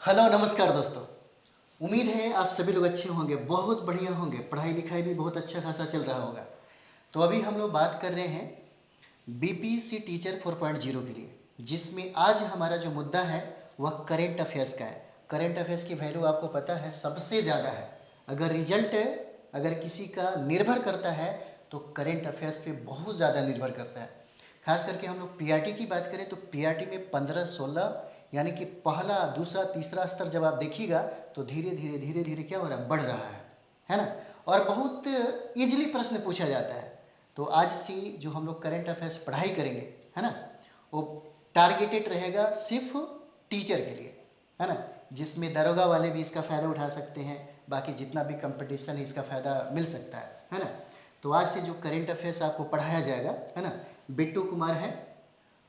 Hello नमस्कार दोस्तों। उम्मीद है आप सभी लोग अच्छे होंगे, बहुत बढ़िया होंगे, पढ़ाई लिखाई भी बहुत अच्छा खासा चल रहा होगा। तो अभी हम लोग बात कर रहे हैं बीपीसी टीचर 4.0 के लिए, जिसमें आज हमारा जो मुद्दा है वह करेंट अफेयर्स का है। करेंट अफेयर्स की वैल्यू आपको पता है सबसे ज़्यादा है। अगर रिजल्ट अगर किसी का निर्भर करता है तो करेंट अफेयर्स पे बहुत ज़्यादा निर्भर करता है। खास करके हम लोग पीआरटी की बात करें तो पीआरटी में 15-16 यानी कि पहला दूसरा तीसरा स्तर जब आप देखिएगा तो धीरे धीरे क्या हो रहा है, बढ़ रहा है ना। और बहुत इजीली प्रश्न पूछा जाता है। तो आज से जो हम लोग करेंट अफेयर्स पढ़ाई करेंगे है ना, वो टारगेटेड रहेगा सिर्फ टीचर के लिए, है ना, जिसमें दरोगा वाले भी इसका फ़ायदा उठा सकते हैं, बाकी जितना भी कंपटीशन है इसका फ़ायदा मिल सकता है ना। तो आज से जो करेंट अफेयर्स आपको पढ़ाया जाएगा है ना, बिट्टू कुमार है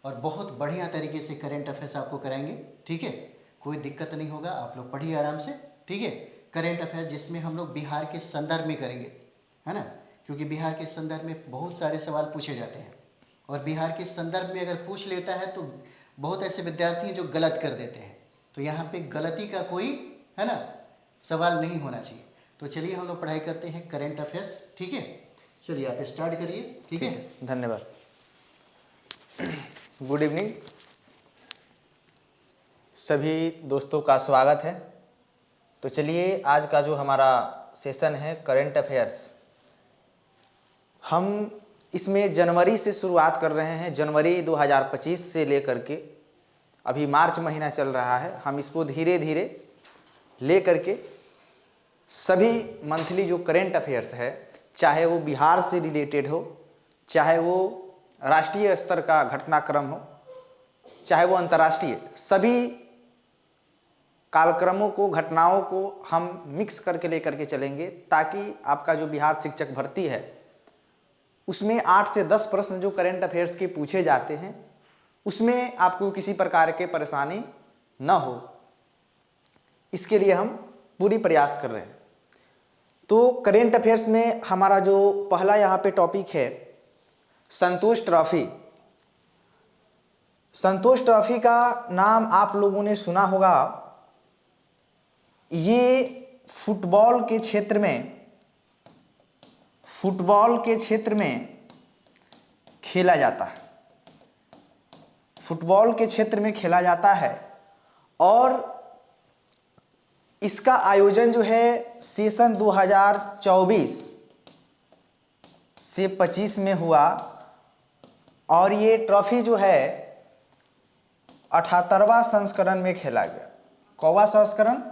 और बहुत बढ़िया तरीके से करेंट अफेयर्स आपको कराएंगे। ठीक है, कोई दिक्कत नहीं होगा, आप लोग पढ़िए आराम से। ठीक है, करेंट अफेयर्स जिसमें हम लोग बिहार के संदर्भ में करेंगे, है ना, क्योंकि बिहार के संदर्भ में बहुत सारे सवाल पूछे जाते हैं और बिहार के संदर्भ में अगर पूछ लेता है तो बहुत ऐसे विद्यार्थी हैं जो गलत कर देते हैं। तो यहाँ पे गलती का कोई है ना सवाल नहीं होना चाहिए। तो चलिए हम लोग पढ़ाई करते हैं करेंट अफेयर्स। ठीक है, चलिए आप स्टार्ट करिए। ठीक है, धन्यवाद। गुड इवनिंग, सभी दोस्तों का स्वागत है। तो चलिए आज का जो हमारा सेशन है करेंट अफेयर्स, हम इसमें जनवरी से शुरुआत कर रहे हैं। जनवरी 2025 से लेकर के अभी मार्च महीना चल रहा है। हम इसको धीरे धीरे ले करके सभी मंथली जो करेंट अफेयर्स है, चाहे वो बिहार से रिलेटेड हो, चाहे वो राष्ट्रीय स्तर का घटनाक्रम हो, चाहे वो अंतर्राष्ट्रीय, सभी कालक्रमों को, घटनाओं को हम मिक्स करके लेकर के चलेंगे, ताकि आपका जो बिहार शिक्षक भर्ती है उसमें 8 से 10 प्रश्न जो करेंट अफेयर्स के पूछे जाते हैं उसमें आपको किसी प्रकार के परेशानी न हो। इसके लिए हम पूरी प्रयास कर रहे हैं। तो करेंट अफेयर्स में हमारा जो पहला यहाँ पे टॉपिक है संतोष ट्रॉफी। संतोष ट्रॉफी का नाम आप लोगों ने सुना होगा। ये फुटबॉल के क्षेत्र में खेला जाता है। फुटबॉल के क्षेत्र में खेला जाता है और इसका आयोजन जो है सेशन 2024 से 25 में हुआ और ये ट्रॉफी जो है 78वां संस्करण में खेला गया। कौवा संस्करण?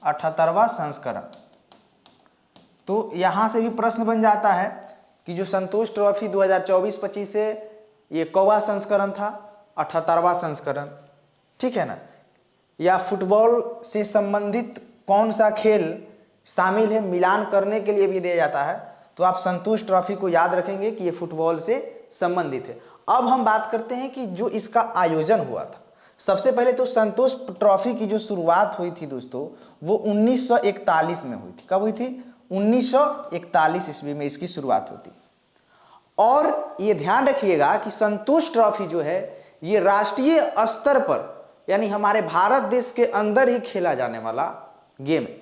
78वां संस्करण। तो यहाँ से भी प्रश्न बन जाता है कि जो संतोष ट्रॉफी 2024-25 से ये कौवा संस्करण था, 78वां संस्करण, ठीक है ना, या फुटबॉल से संबंधित कौन सा खेल शामिल है, मिलान करने के लिए भी दिया जाता है। तो आप संतोष ट्रॉफी को याद रखेंगे कि ये फुटबॉल से संबंधित है। अब हम बात करते हैं कि जो इसका आयोजन हुआ था। सबसे पहले तो संतोष ट्रॉफी की जो शुरुआत हुई थी दोस्तों, वो 1941 में हुई थी। कब हुई थी? 1941 ईस्वी में इसकी शुरुआत होती। और ये ध्यान रखिएगा कि संतोष ट्रॉफी जो है ये राष्ट्रीय स्तर पर, यानी हमारे भारत देश के अंदर ही खेला जाने वाला गेम है।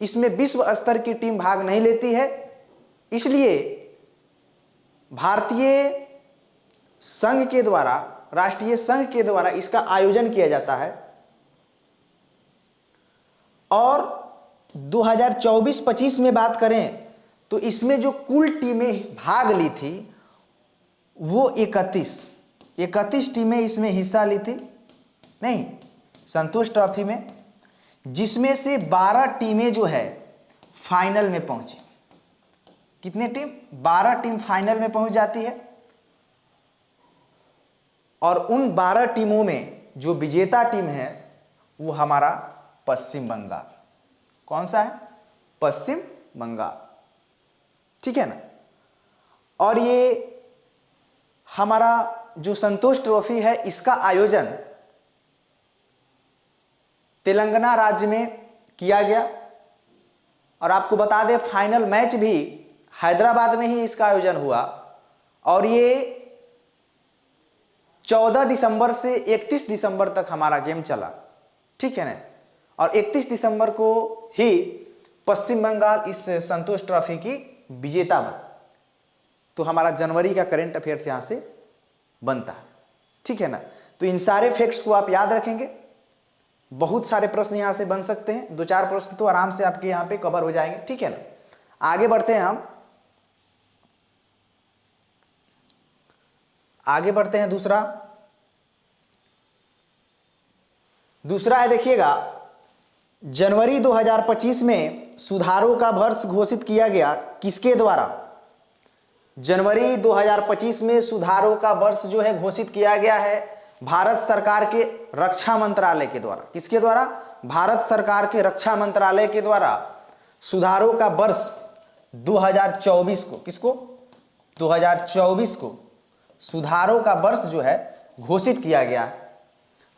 इसमें विश्व स्तर की टीम भाग नहीं लेती है, इसलिए भारतीय संघ के द्वारा, राष्ट्रीय संघ के द्वारा इसका आयोजन किया जाता है। और 2024-25 में बात करें तो इसमें जो कुल टीमें भाग ली थी वो 31 टीमें इसमें हिस्सा ली थी, नहीं, संतोष ट्रॉफी में, जिसमें से 12 टीमें जो है फाइनल में पहुंची। कितने टीम? 12 टीम फाइनल में पहुंच जाती है। और उन 12 टीमों में जो विजेता टीम है वो हमारा पश्चिम बंगाल। कौन सा है? पश्चिम बंगाल, ठीक है ना। और ये हमारा जो संतोष ट्रॉफी है इसका आयोजन तेलंगाना राज्य में किया गया। और आपको बता दें फाइनल मैच भी हैदराबाद में ही इसका आयोजन हुआ और ये 14 दिसंबर से 31 दिसंबर तक हमारा गेम चला, ठीक है ना। और 31 दिसंबर को ही पश्चिम बंगाल इस संतोष ट्रॉफी की विजेता बना। तो हमारा जनवरी का करंट अफेयर्स यहाँ से बनता है, ठीक है ना। तो इन सारे फैक्ट्स को आप याद रखेंगे, बहुत सारे प्रश्न यहाँ से बन सकते हैं, 2-4 प्रश्न तो आराम से आपके यहाँ पे कवर हो जाएंगे, ठीक है ना। आगे बढ़ते हैं हम, आगे बढ़ते हैं। दूसरा है, देखिएगा, जनवरी 2025 में सुधारों का वर्ष घोषित किया गया किसके द्वारा? जनवरी 2025 में सुधारों का वर्ष जो है घोषित किया गया है भारत सरकार के रक्षा मंत्रालय के द्वारा। किसके द्वारा? भारत सरकार के रक्षा मंत्रालय के द्वारा सुधारों का वर्ष 2024 को, किसको? 2024 को सुधारों का वर्ष जो है घोषित किया गया है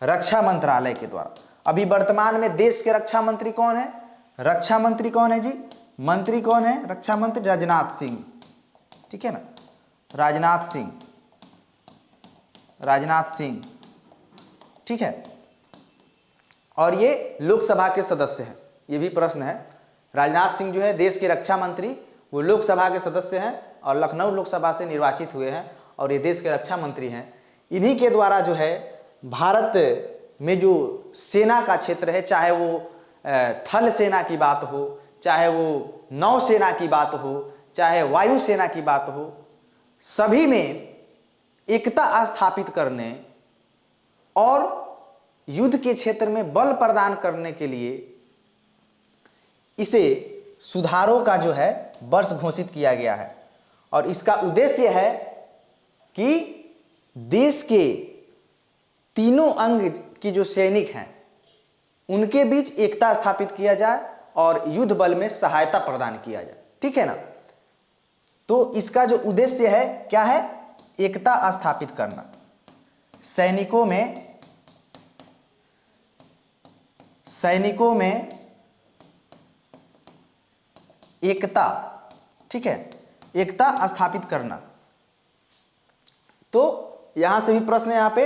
रक्षा मंत्रालय के द्वारा। अभी वर्तमान में देश के रक्षा मंत्री कौन है? रक्षा मंत्री कौन है जी? मंत्री कौन है? रक्षा मंत्री राजनाथ सिंह, ठीक है ना, राजनाथ सिंह, ठीक है। और ये लोकसभा के सदस्य हैं, ये भी प्रश्न है। राजनाथ सिंह जो है देश के रक्षा मंत्री, वो लोकसभा के सदस्य हैं और लखनऊ लोकसभा से निर्वाचित हुए हैं और ये देश के रक्षा मंत्री हैं। इन्हीं के द्वारा जो है भारत में जो सेना का क्षेत्र है, चाहे वो थल सेना की बात हो, चाहे वो नौसेना की बात हो, चाहे वायुसेना की बात हो, सभी में एकता स्थापित करने और युद्ध के क्षेत्र में बल प्रदान करने के लिए इसे सुधारों का जो है वर्ष घोषित किया गया है। और इसका उद्देश्य है कि देश के तीनों अंग की जो सैनिक हैं उनके बीच एकता स्थापित किया जाए और युद्ध बल में सहायता प्रदान किया जाए, ठीक है ना। तो इसका जो उद्देश्य है क्या है? एकता स्थापित करना, सैनिकों में एकता, ठीक है, एकता स्थापित करना। तो यहां से भी प्रश्न यहां पे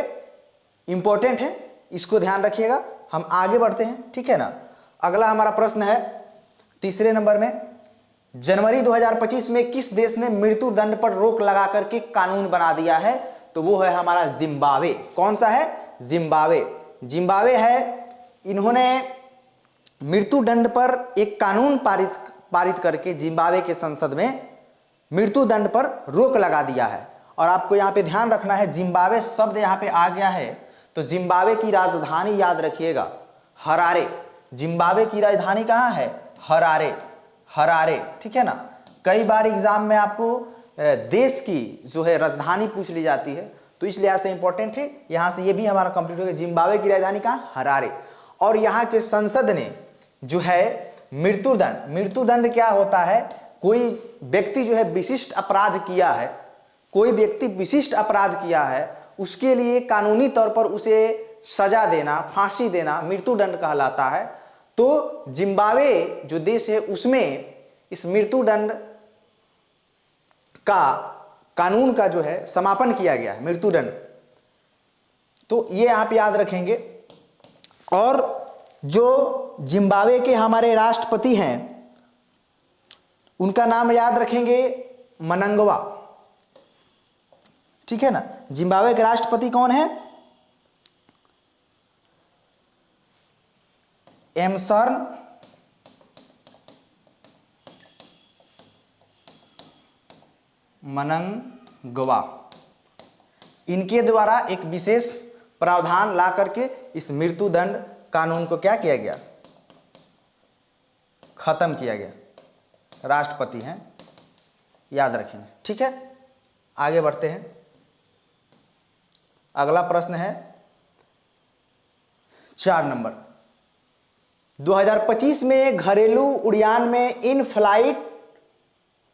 इंपॉर्टेंट है, इसको ध्यान रखिएगा। हम आगे बढ़ते हैं, ठीक है ना। अगला हमारा प्रश्न है तीसरे नंबर में, जनवरी 2025 में किस देश ने मृत्यु दंड पर रोक लगा करके कानून बना दिया है? तो वो है हमारा जिम्बाब्वे। कौन सा है? जिम्बाब्वे है। इन्होंने मृत्यु दंड पर एक कानून पारित करके जिम्बाब्वे के संसद में मृत्यु दंड पर रोक लगा दिया है। और आपको यहाँ पे ध्यान रखना है, जिम्बाब्वे शब्द यहाँ पे आ गया है तो जिम्बाब्वे की राजधानी याद रखिएगा, हरारे। जिम्बाब्वे की राजधानी कहाँ है? हरारे, ठीक है ना। कई बार एग्जाम में आपको देश की जो है राजधानी पूछ ली जाती है, तो इस लिहाज से इंपॉर्टेंट है। यहाँ से ये भी हमारा कंप्लीट हो गया। जिम्बाब्वे की राजधानी कहाँ? हरारे। और यहाँ के संसद ने जो है मृत्युदंड क्या होता है? कोई व्यक्ति जो है विशिष्ट अपराध किया है, कोई व्यक्ति विशिष्ट अपराध किया है, उसके लिए कानूनी तौर पर उसे सजा देना, फांसी देना मृत्युदंड कहलाता है। तो जिम्बाब्वे जो देश है उसमें इस मृत्युदंड का कानून का जो है समापन किया गया है, मृत्युदंड। तो ये आप याद रखेंगे। और जो जिम्बाब्वे के हमारे राष्ट्रपति हैं उनका नाम याद रखेंगे, मनंगवा, ठीक है ना। जिम्बाब्वे के राष्ट्रपति कौन है? एमर्सन मनंगवा। इनके द्वारा एक विशेष प्रावधान ला करके इस मृत्युदंड कानून को क्या किया गया? खत्म किया गया। राष्ट्रपति हैं, याद रखेंगे, ठीक है। आगे बढ़ते हैं। अगला प्रश्न है 4 नंबर। 2025 में घरेलू उड़ान में इन फ्लाइट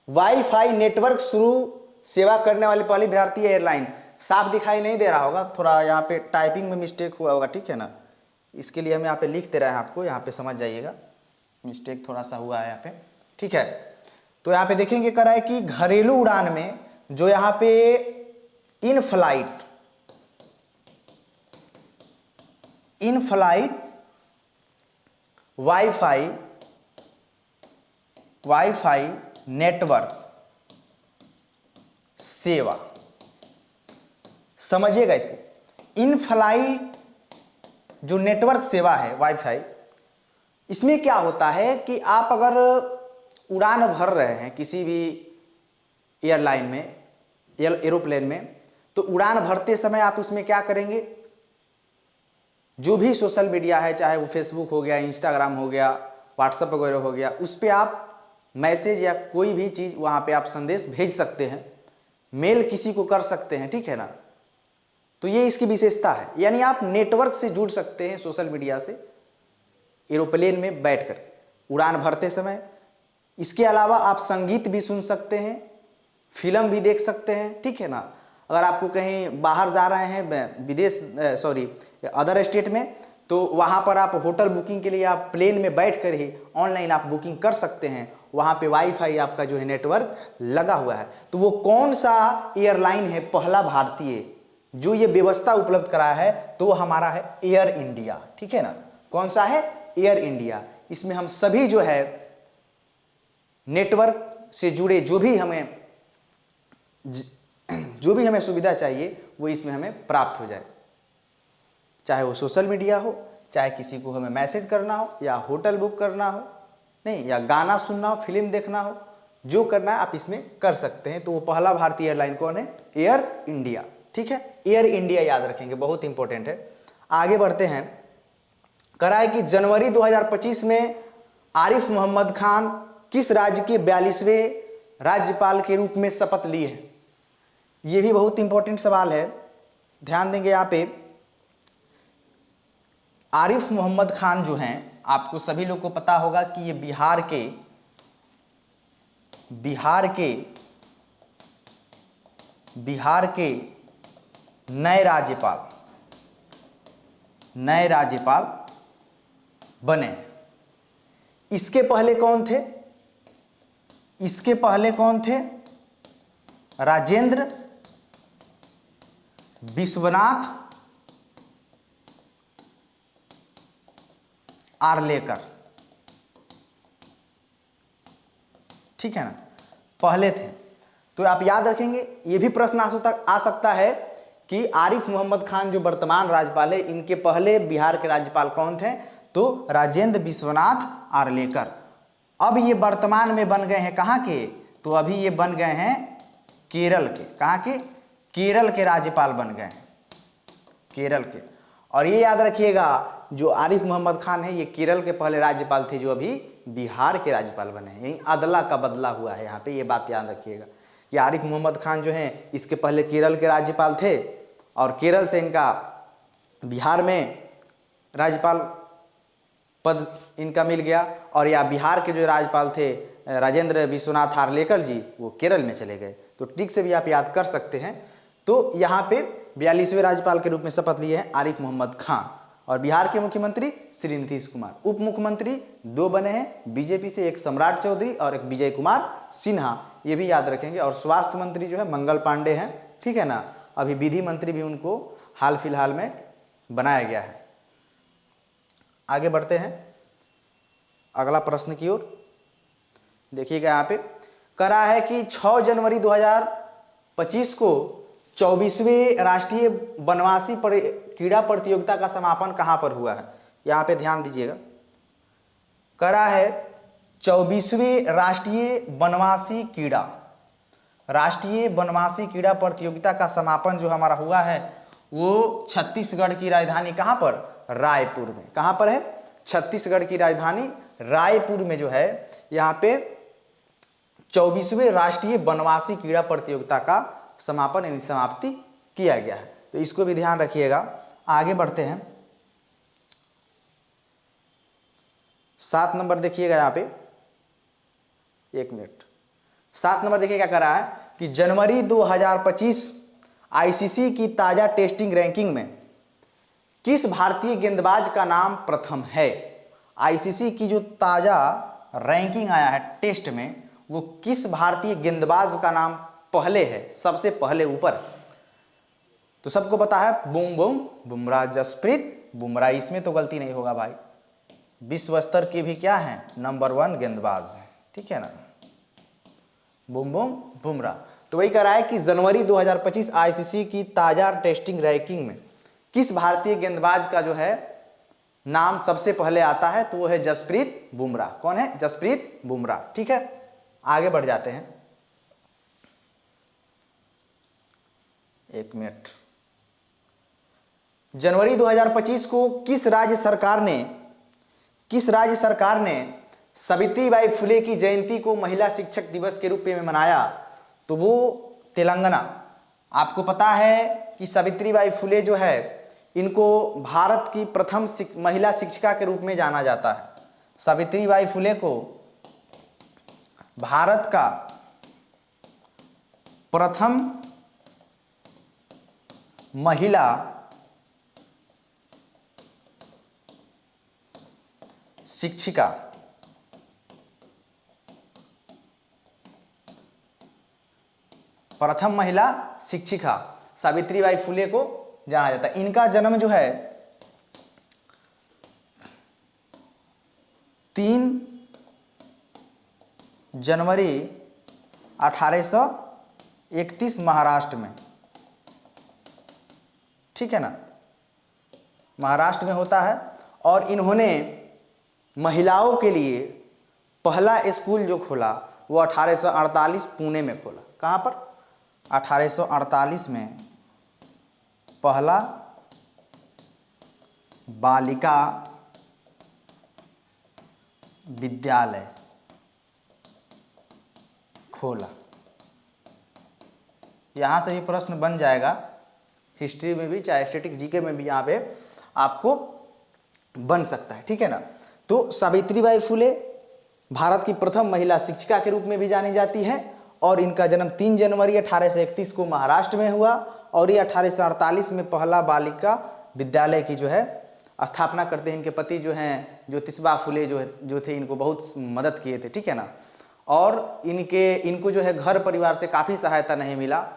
वाईफाई नेटवर्क शुरू सेवा करने वाली पहली भारतीय एयरलाइन। साफ दिखाई नहीं दे रहा होगा, थोड़ा यहाँ पे टाइपिंग में मिस्टेक हुआ होगा, ठीक है ना। इसके लिए हम यहाँ पे लिख दे रहे हैं, आपको यहाँ पे समझ जाइएगा, मिस्टेक थोड़ा सा हुआ है यहाँ पे, ठीक है। तो यहाँ पे देखेंगे करा है कि घरेलू उड़ान में जो यहाँ पे इन फ्लाइट वाईफाई नेटवर्क सेवा। समझिएगा इसको, इन फ्लाइट जो नेटवर्क सेवा है वाईफाई, इसमें क्या होता है कि आप अगर उड़ान भर रहे हैं किसी भी एयरलाइन में, एरोप्लेन में, तो उड़ान भरते समय आप उसमें क्या करेंगे, जो भी सोशल मीडिया है, चाहे वो फेसबुक हो गया, इंस्टाग्राम हो गया, व्हाट्सएप वगैरह हो गया, उस पर आप मैसेज या कोई भी चीज़ वहाँ पे आप संदेश भेज सकते हैं, मेल किसी को कर सकते हैं, ठीक है ना। तो ये इसकी विशेषता है, यानी आप नेटवर्क से जुड़ सकते हैं सोशल मीडिया से एरोप्लेन में बैठ करके उड़ान भरते समय। इसके अलावा आप संगीत भी सुन सकते हैं, फिल्म भी देख सकते हैं, ठीक है ना। अगर आपको कहीं बाहर जा रहे हैं विदेश, अदर स्टेट में, तो वहाँ पर आप होटल बुकिंग के लिए आप प्लेन में बैठ कर ही ऑनलाइन आप बुकिंग कर सकते हैं। वहाँ पे वाईफाई आपका जो है नेटवर्क लगा हुआ है। तो वो कौन सा एयरलाइन है पहला भारतीय जो ये व्यवस्था उपलब्ध कराया है, तो वो हमारा है एयर इंडिया, ठीक है ना। कौन सा है? Air India. इसमें हम सभी जो है नेटवर्क से जुड़े जो भी हमें सुविधा चाहिए वो इसमें हमें प्राप्त हो जाए, चाहे वो सोशल मीडिया हो, चाहे किसी को हमें मैसेज करना हो, या होटल बुक करना हो, नहीं, या गाना सुनना हो, फिल्म देखना हो, जो करना है आप इसमें कर सकते हैं। तो वो पहला भारतीय एयरलाइन कौन है? एयर इंडिया, ठीक है। एयर इंडिया याद रखेंगे, बहुत इंपॉर्टेंट है। आगे बढ़ते हैं। करा है कि जनवरी 2025 में आरिफ मोहम्मद खान किस राज्य के 42वें राज्यपाल के रूप में शपथ लिए हैं? ये भी बहुत इंपॉर्टेंट सवाल है, ध्यान देंगे यहाँ पे। आरिफ मोहम्मद खान जो हैं, आपको सभी लोग को पता होगा कि ये बिहार के नए राज्यपाल बने। इसके पहले कौन थे? राजेंद्र विश्वनाथ आर्लेकर, ठीक है ना, पहले थे। तो आप याद रखेंगे, ये भी प्रश्न आ सकता है कि आरिफ मोहम्मद खान जो वर्तमान राज्यपाल है, इनके पहले बिहार के राज्यपाल कौन थे? तो राजेंद्र विश्वनाथ आर्लेकर। अब ये वर्तमान में बन गए हैं कहाँ के? तो अभी ये बन गए हैं केरल के। कहाँ के? केरल के राज्यपाल बन गए हैं, केरल के। और ये याद रखिएगा, जो आरिफ मोहम्मद खान है ये केरल के पहले राज्यपाल थे, जो अभी बिहार के राज्यपाल बने हैं। यही अदला का बदला हुआ है यहाँ पे, ये बात याद रखिएगा कि आरिफ मोहम्मद खान जो हैं इसके पहले केरल के राज्यपाल थे, और केरल से इनका बिहार में राज्यपाल पद इनका मिल गया, और या बिहार के जो राज्यपाल थे राजेंद्र विश्वनाथ आर्लेकर जी, वो केरल में चले गए। तो ठीक से भी आप याद कर सकते हैं। तो यहाँ पे 42वें राज्यपाल के रूप में शपथ लिए हैं आरिफ मोहम्मद खान। और बिहार के मुख्यमंत्री श्री नीतीश कुमार। उप मुख्यमंत्री 2 बने हैं बीजेपी से, एक सम्राट चौधरी और एक विजय कुमार सिन्हा, ये भी याद रखेंगे। और स्वास्थ्य मंत्री जो है मंगल पांडे हैं, ठीक है ना। अभी विधि मंत्री भी उनको हाल फिलहाल में बनाया गया है। आगे बढ़ते हैं अगला प्रश्न की ओर। देखिएगा यहाँ पे करा है कि 6 जनवरी 2025 को 24वें राष्ट्रीय वनवासी क्रीड़ा प्रतियोगिता का समापन कहाँ पर हुआ है? यहाँ पे ध्यान दीजिएगा। करा है 24वें राष्ट्रीय वनवासी क्रीड़ा प्रतियोगिता का समापन जो हमारा हुआ है वो छत्तीसगढ़ की राजधानी कहाँ पर? रायपुर में। कहाँ पर है? छत्तीसगढ़ की राजधानी रायपुर में जो है यहाँ पे 24वें राष्ट्रीय वनवासी क्रीड़ा प्रतियोगिता का समापन यानी समाप्ति किया गया है। तो इसको भी ध्यान रखिएगा। आगे बढ़ते हैं। 7 नंबर देखिएगा यहाँ पे, 1 मिनट। 7 नंबर देखिए क्या कर रहा है कि जनवरी 2025 आईसीसी की ताजा टेस्टिंग रैंकिंग में किस भारतीय गेंदबाज का नाम प्रथम है? आईसीसी की जो ताजा रैंकिंग आया है टेस्ट में, वो किस भारतीय गेंदबाज का नाम पहले है, सबसे पहले ऊपर? तो सबको पता है बुमराह, जसप्रीत बुमराह। इसमें तो गलती नहीं होगा भाई, विश्व स्तर की भी क्या हैं, नंबर 1 गेंदबाज हैं, ठीक है ना, बूम बूम बुमराह। तो वही कह रहा है कि जनवरी 2025 आईसीसी की ताजा टेस्टिंग रैंकिंग में किस भारतीय गेंदबाज का जो है नाम सबसे पहले आता है, तो वो है जसप्रीत बुमराह। कौन है, जसप्रीत बुमराह, ठीक है। आगे बढ़ जाते हैं, एक मिनट। जनवरी 2025 को किस राज्य सरकार ने सावित्रीबाई फुले की जयंती को महिला शिक्षक दिवस के रूप में मनाया, तो वो तेलंगाना। आपको पता है कि सावित्रीबाई फुले जो है इनको भारत की प्रथम महिला शिक्षिका के रूप में जाना जाता है। सावित्रीबाई फुले को भारत का प्रथम महिला शिक्षिका सावित्रीबाई फुले को जाना जाता है। इनका जन्म जो है 3 जनवरी 1831 महाराष्ट्र में, ठीक है ना, महाराष्ट्र में होता है। और इन्होंने महिलाओं के लिए पहला स्कूल जो खोला वो 1848 पुणे में खोला। कहाँ पर, 1848 में पहला बालिका विद्यालय खोला। यहाँ से भी प्रश्न बन जाएगा, हिस्ट्री में भी चाहे स्टैटिक जीके में भी यहाँ पे आपको बन सकता है, ठीक है ना। तो सावित्रीबाई फुले भारत की प्रथम महिला शिक्षिका के रूप में भी जानी जाती है और इनका जन्म 3 जनवरी 1831 को महाराष्ट्र में हुआ और ये 1848 में पहला बालिका विद्यालय की जो है स्थापना करते हैं। इनके पति जो हैं ज्योतिबा फुले जो थे इनको बहुत मदद किए थे, ठीक है ना। और इनको जो है घर परिवार से काफ़ी सहायता नहीं मिला,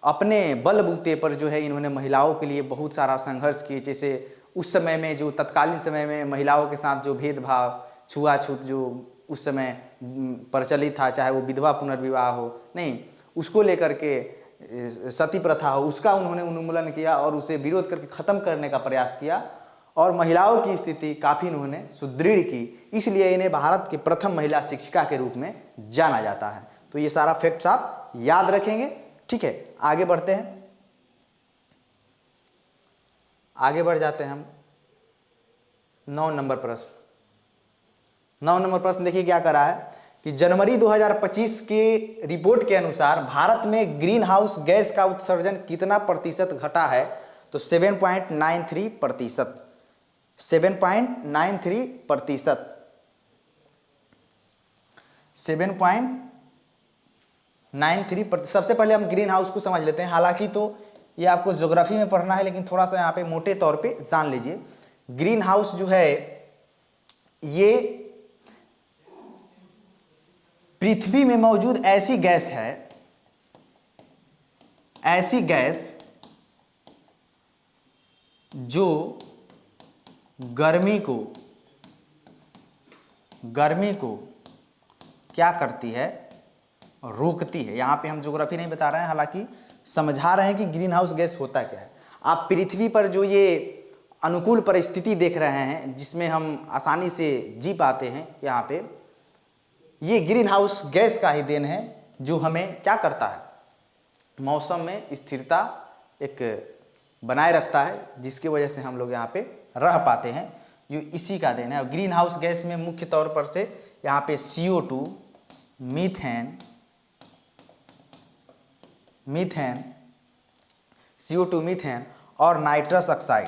अपने बलबूते पर जो है इन्होंने महिलाओं के लिए बहुत सारा संघर्ष किए। जैसे उस समय में जो तत्कालीन समय में महिलाओं के साथ जो भेदभाव, छुआछूत जो उस समय प्रचलित था, चाहे वो विधवा पुनर्विवाह हो, नहीं उसको लेकर के सती प्रथा हो, उसका उन्होंने उन्मूलन किया और उसे विरोध करके ख़त्म करने का प्रयास किया और महिलाओं की स्थिति काफ़ी उन्होंने सुदृढ़ की। इसलिए इन्हें भारत की प्रथम महिला शिक्षिका के रूप में जाना जाता है। तो ये सारा फैक्ट्स आप याद रखेंगे, ठीक है। आगे बढ़ते हैं, आगे बढ़ जाते हैं हम 9 नंबर प्रश्न। 9 नंबर प्रश्न देखिए क्या कर रहा है कि जनवरी 2025 के रिपोर्ट के अनुसार भारत में ग्रीन हाउस गैस का उत्सर्जन कितना प्रतिशत घटा है, तो 7.93%। 7.93%। 7.93%। सबसे पहले हम ग्रीन हाउस को समझ लेते हैं। हालांकि तो ये आपको ज्योग्राफी में पढ़ना है, लेकिन थोड़ा सा यहाँ पे मोटे तौर पे जान लीजिए। ग्रीन हाउस जो है ये पृथ्वी में मौजूद ऐसी गैस है, ऐसी गैस जो गर्मी को क्या करती है, रोकती है। यहाँ पे हम ज्योग्राफी नहीं बता रहे हैं, हालांकि समझा रहे हैं कि ग्रीन हाउस गैस होता क्या है। आप पृथ्वी पर जो ये अनुकूल परिस्थिति देख रहे हैं जिसमें हम आसानी से जी पाते हैं, यहाँ पे ये ग्रीन हाउस गैस का ही देन है जो हमें क्या करता है, मौसम में स्थिरता एक बनाए रखता है, जिसकी वजह से हम लोग यहाँ पे रह पाते हैं। ये इसी का देन है। और ग्रीन हाउस गैस में मुख्य तौर पर से यहाँ पे CO2, मीथेन और नाइट्रस ऑक्साइड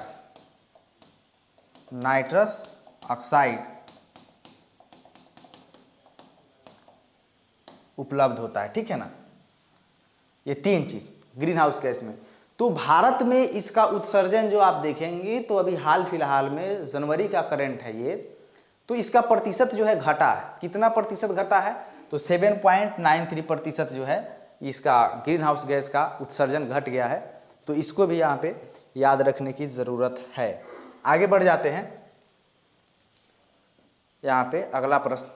उपलब्ध होता है, ठीक है ना। ये 3 चीज ग्रीन हाउस गैस में। तो भारत में इसका उत्सर्जन जो आप देखेंगे तो अभी हाल फिलहाल में जनवरी का करंट है ये, तो इसका प्रतिशत जो है घटा है। कितना प्रतिशत घटा है, तो 7.93% जो है इसका ग्रीन हाउस गैस का उत्सर्जन घट गया है। तो इसको भी यहाँ पे याद रखने की ज़रूरत है। आगे बढ़ जाते हैं। यहाँ पे अगला प्रश्न,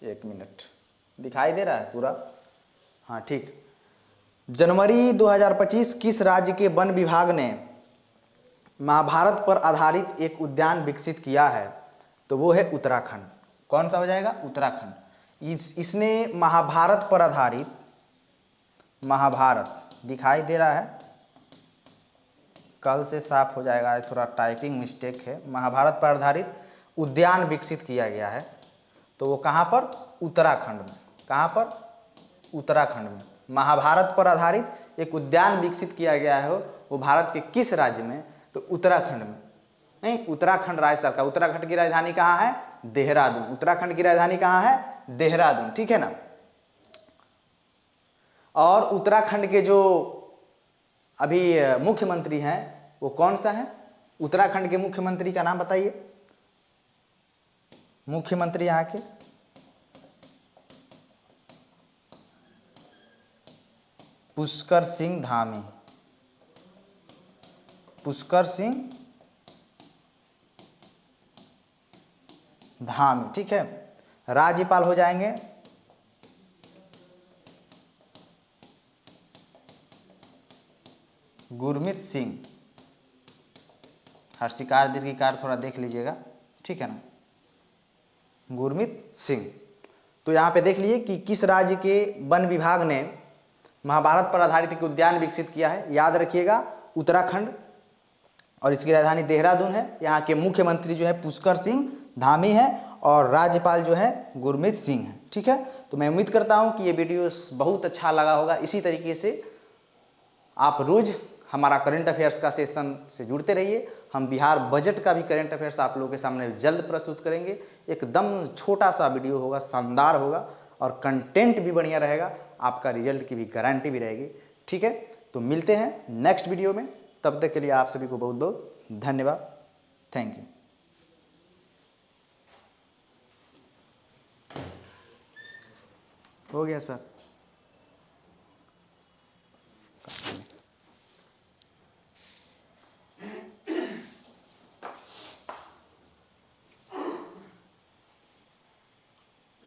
1 मिनट, दिखाई दे रहा है पूरा? हाँ ठीक। जनवरी 2025 किस राज्य के वन विभाग ने महाभारत पर आधारित एक उद्यान विकसित किया है? तो वो है उत्तराखंड। कौन सा हो जाएगा? उत्तराखंड। इसने महाभारत पर आधारित, महाभारत दिखाई दे रहा है, कल से साफ हो जाएगा, थोड़ा टाइपिंग मिस्टेक है। महाभारत पर आधारित उद्यान विकसित किया गया है, तो वो कहाँ पर? उत्तराखंड में। कहाँ पर? उत्तराखंड में। महाभारत पर आधारित एक उद्यान विकसित किया गया है, वो भारत के किस राज्य में? तो उत्तराखंड में। नहीं, उत्तराखंड राज्य सरकार। उत्तराखंड की राजधानी कहाँ है? देहरादून। उत्तराखंड की राजधानी कहाँ है? देहरादून, ठीक है ना। और उत्तराखंड के जो अभी मुख्यमंत्री हैं वो कौन सा है? उत्तराखंड के मुख्यमंत्री का नाम बताइए। मुख्यमंत्री यहाँ के पुष्कर सिंह धामी। पुष्कर सिंह धामी, ठीक है। राज्यपाल हो जाएंगे गुरमीत सिंह। हर्षिकार दीर्घिकार थोड़ा देख लीजिएगा, ठीक है ना, गुरमीत सिंह। तो यहाँ पे देख लीजिए कि किस राज्य के वन विभाग ने महाभारत पर आधारित एक उद्यान विकसित किया है। याद रखिएगा, उत्तराखंड, और इसकी राजधानी देहरादून है। यहाँ के मुख्यमंत्री जो है पुष्कर सिंह धामी है और राज्यपाल जो है गुरमीत सिंह है, ठीक है। तो मैं उम्मीद करता हूँ कि ये वीडियो बहुत अच्छा लगा होगा। इसी तरीके से आप रोज़ हमारा करंट अफेयर्स का सेशन से जुड़ते रहिए। हम बिहार बजट का भी करंट अफेयर्स आप लोगों के सामने जल्द प्रस्तुत करेंगे। एकदम छोटा सा वीडियो होगा, शानदार होगा और कंटेंट भी बढ़िया रहेगा, आपका रिजल्ट की भी गारंटी भी रहेगी, ठीक है। तो मिलते हैं नेक्स्ट वीडियो में, तब तक के लिए आप सभी को बहुत बहुत धन्यवाद। Thank you. हो गया सर।